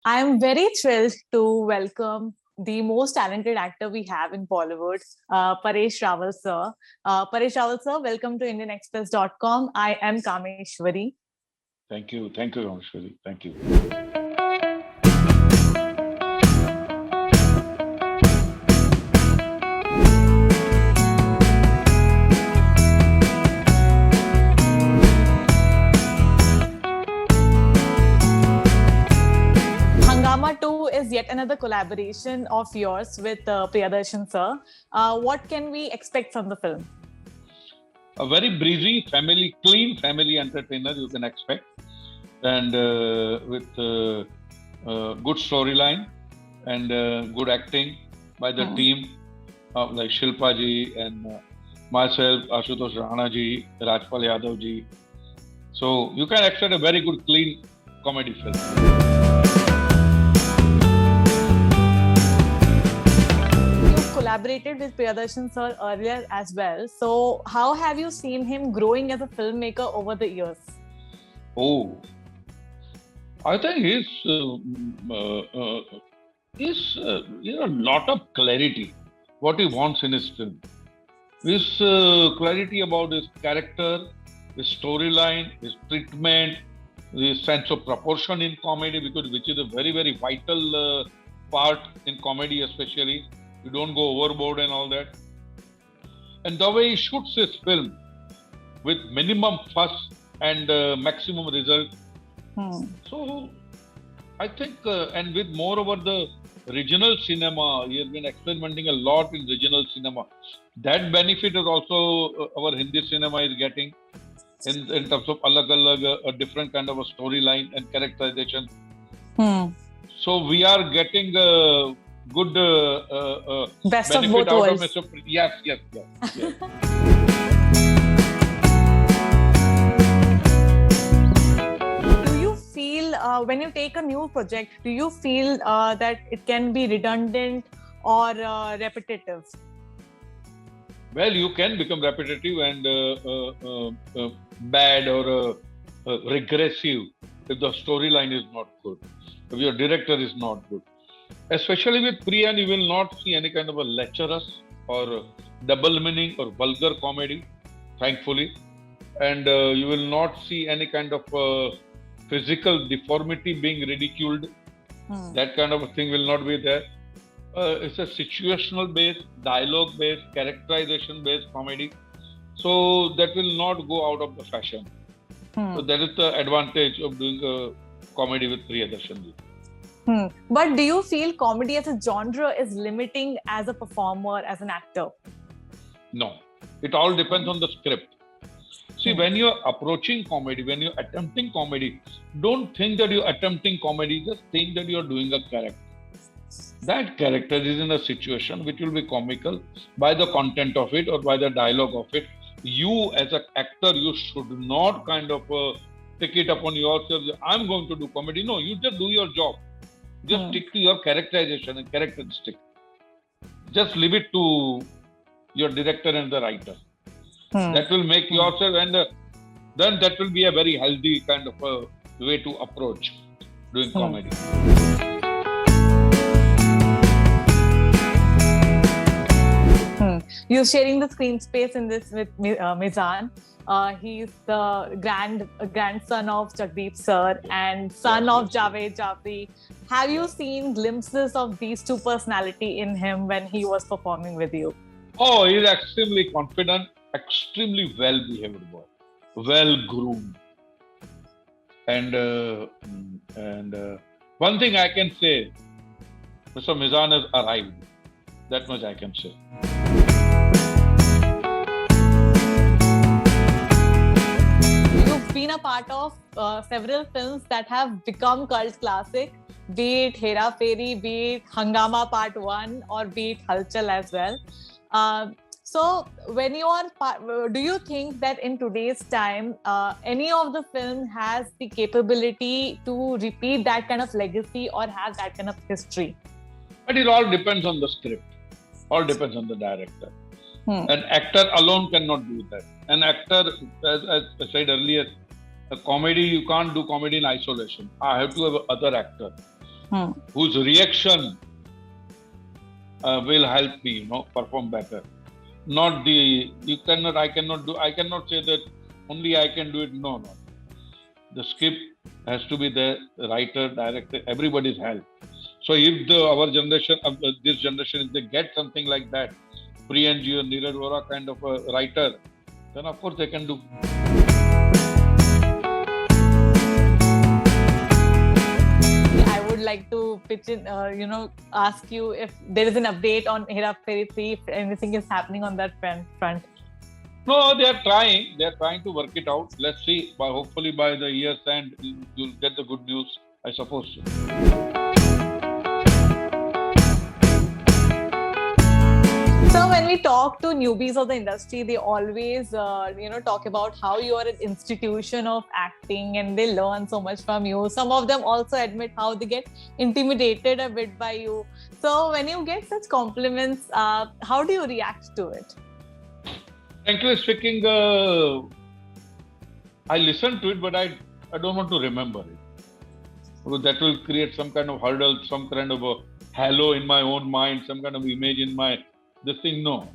I am very thrilled to welcome the most talented actor we have in Bollywood, Paresh Rawal sir. Paresh Rawal sir, welcome to IndianExpress.com. I am Kameshwari. Thank you. Thank you, Rameshwari. Thank you. Hangama 2 is yet another collaboration of yours with Priyadarshan sir. What can we expect from the film? A very breezy, clean family entertainer you can expect, and with good storyline and good acting by the team like Shilpa ji and myself, Ashutosh Rana ji, Rajpal Yadav ji. So you can expect a very good, clean comedy film. Collaborated with Priyadarshan sir earlier as well. So, how have you seen him growing as a filmmaker over the years? Oh, I think he's a lot of clarity what he wants in his film. His clarity about his character, his storyline, his treatment, his sense of proportion in comedy, which is a very very vital part in comedy, especially. You don't go overboard and all that. And the way he shoots his film with minimum fuss and maximum result. So, I think, and with moreover the regional cinema, he has been experimenting a lot in regional cinema. That benefit is also our Hindi cinema is getting in terms of a different kind of a storyline and characterization. So, we are getting good best benefit of both out worlds. of Mr. Yes. Do you feel when you take a new project, do you feel that it can be redundant or repetitive? Well, you can become repetitive and bad or regressive if the storyline is not good, if your director is not good. Especially with Priyan, you will not see any kind of a lecherous or double meaning or vulgar comedy, thankfully. And you will not see any kind of physical deformity being ridiculed. That kind of a thing will not be there. It's a situational based, dialogue based, characterization based comedy. So that will not go out of the fashion. So that is the advantage of doing a comedy with Priyadarshan. But do you feel comedy as a genre is limiting as a performer, as an actor? No. It all depends on the script. See, when you're approaching comedy, when you're attempting comedy, don't think that you're attempting comedy, just think that you're doing a character. That character is in a situation which will be comical by the content of it or by the dialogue of it. You as an actor, you should not kind of take it upon yourself, I'm going to do comedy. No, you just do your job. Just stick to your characterization and characteristic. Just leave it to your director and the writer. That will make yourself, and then that will be a very healthy kind of a way to approach doing comedy. You're sharing the screen space in this with Mizan. He's the grandson of Jagdeep sir and son of Javed Jafri. Have you seen glimpses of these two personality in him when he was performing with you? Oh, he's extremely confident, extremely well-behaved boy, well-groomed. And one thing I can say, Mr. Mizan has arrived. That much I can say. You've been a part of several films that have become cult classic, be it Hera Fairy, be it Hangama Part 1, or be it Halchal as well. So, when you are, do you think that in today's time, any of the film has the capability to repeat that kind of legacy or have that kind of history? But it all depends on the script. All depends on the director. An actor alone cannot do that. An actor, as I said earlier, a comedy, you can't do comedy in isolation. I have to have other actor. whose reaction will help me, perform better. Not the I cannot say that only I can do it. No. The script has to be there, writer, director, everybody's help. So if our generation, this generation, if they get something like that, Priyanji or Neeraj Vora kind of a writer, then of course they can do. I would like to pitch in, ask you if there is an update on Hera Fairy 3, if anything is happening on that front. No, they are trying. They are trying to work it out. Let's see. Hopefully by the year's end, you'll get the good news, I suppose. So when we talk to newbies of the industry, they always, talk about how you are an institution of acting and they learn so much from you. Some of them also admit how they get intimidated a bit by you. So when you get such compliments, how do you react to it? Frankly speaking, I listen to it, but I don't want to remember it. Because that will create some kind of hurdle, some kind of a halo in my own mind, some kind of image in my this thing. No.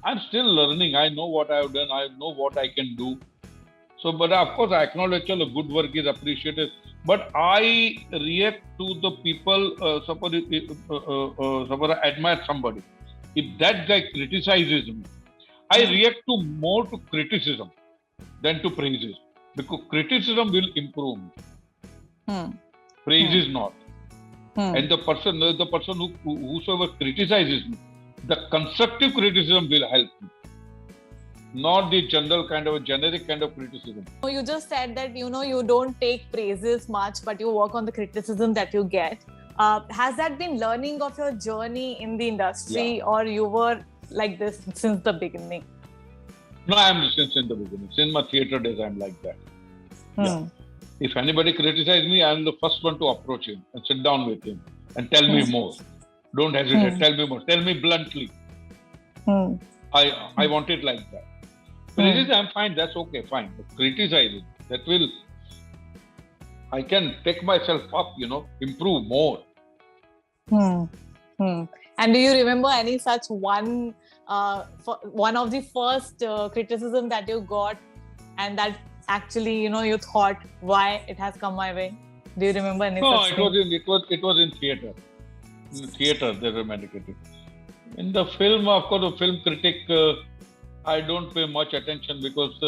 I'm still learning. I know what I have done. I know what I can do. So, but of course, I acknowledge the good work is appreciated. But I react to the people, suppose I admire somebody. If that guy criticizes me, I react more to criticism than to praises, because criticism will improve me. Praise is not. And the person whosoever criticizes me, the constructive criticism will help me, not the generic kind of criticism. You just said that you don't take praises much, but you work on the criticism that you get. Has that been learning of your journey in the industry, or you were like this since the beginning? No, I'm since in the beginning. Since my theatre days, I'm like that. Yeah. If anybody criticizes me, I'm the first one to approach him and sit down with him and tell me more. Don't hesitate. Tell me more. Tell me bluntly. I want it like that. Praises, I'm fine. That's okay. Fine. But criticizing, I can take myself up. Improve more. And do you remember any such one of the first criticism that you got, and that actually you thought, why it has come my way? Do you remember any? No, such it was in theatre. In theatre, the romantic critic. In the film, of course, the film critic, I don't pay much attention because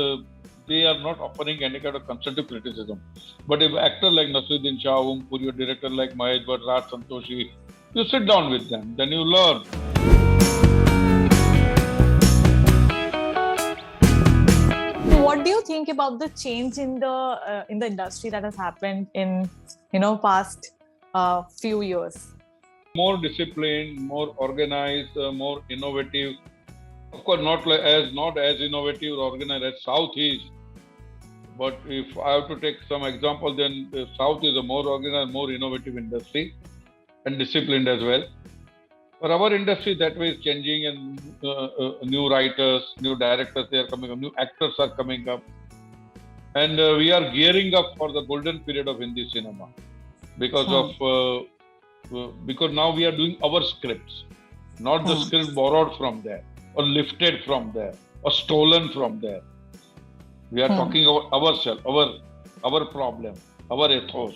they are not offering any kind of constructive criticism. But if actor like Naseeruddin Shah, your director like Mahesh Bhatt, Raj Santoshi, you sit down with them, then you learn. What do you think about the change in the industry that has happened in past few years? More disciplined, more organized, more innovative. Of course, not as innovative or organized as South is. But if I have to take some example, then the South is a more organized, more innovative industry and disciplined as well. For our industry, that way is changing, and new writers, new directors, they are coming up, new actors are coming up. And we are gearing up for the golden period of Hindi cinema because now we are doing our scripts, not the script borrowed from there or lifted from there or stolen from there. We are talking about ourselves, our problem, our ethos.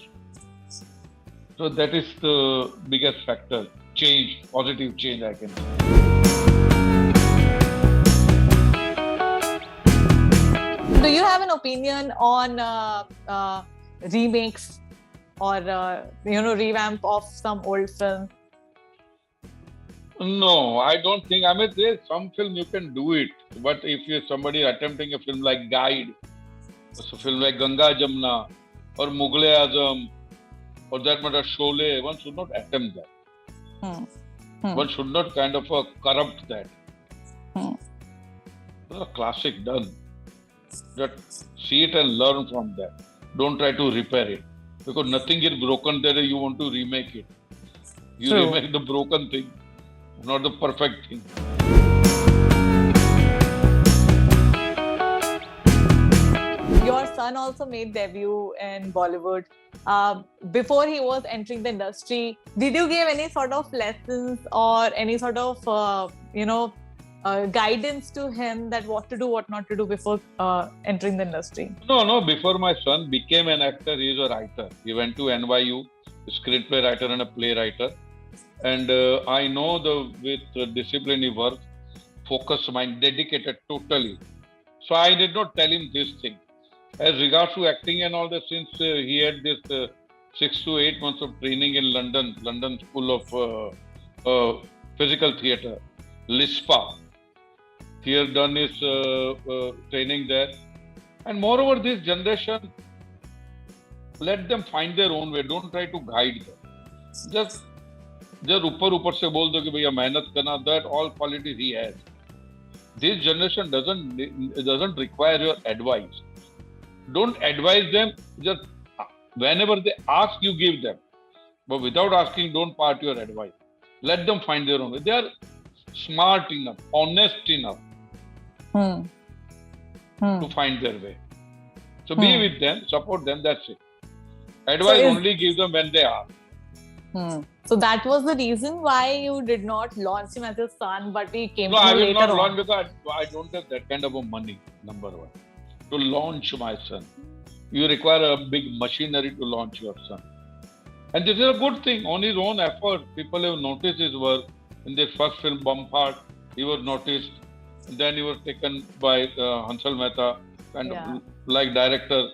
So that is the biggest factor. Change, positive change, I can say. Do you have an opinion on remakes or revamp of some old film? No, I don't think. I mean, there's some film you can do it, but if you're somebody attempting a film like Guide, a film like Ganga Jamna, or Mughal-e-Azam, or that matter Sholay, one should not attempt that. One should not kind of corrupt that. It's a classic done. Just see it and learn from that. Don't try to repair it. Because nothing is broken there, you want to remake it. You remake the broken thing, not the perfect thing. Your son also made debut in Bollywood before he was entering the industry, did you give any sort of lessons or any sort of guidance to him that what to do, what not to do before entering the industry? No. Before my son became an actor, he is a writer. He went to NYU, screenplay writer and a playwriter. And I know with discipline he works, focused mind, dedicated totally. So I did not tell him this thing. As regards to acting and all that, since he had this 6 to 8 months of training in London School of Physical Theatre, LISPA. He has done his training there. And moreover, this generation, let them find their own way. Don't try to guide them. Just ऊपर से बोल दो कि भैया मेहनत करना. That all qualities he has. This generation doesn't require your advice. Don't advise them. Just whenever they ask, you give them. But without asking, don't part your advice. Let them find their own way. They are smart enough, honest enough to find their way. So be with them, support them. That's it. Advice only give them when they ask. So that was the reason why you did not launch him as your son, but we came to I will later not on. launch because I don't have that kind of a money, number one, to launch my son. You require a big machinery to launch your son. And this is a good thing. On his own effort, people have noticed his work. In the first film, Bumphart, he was noticed. Then he was taken by Hansal Mehta, kind of like director.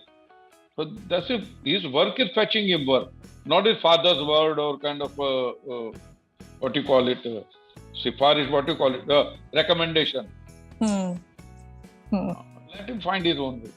So that's it. His work is fetching him work. Not his father's word or kind of what you call it, sifarish, what you call it, recommendation. Let him find his own way.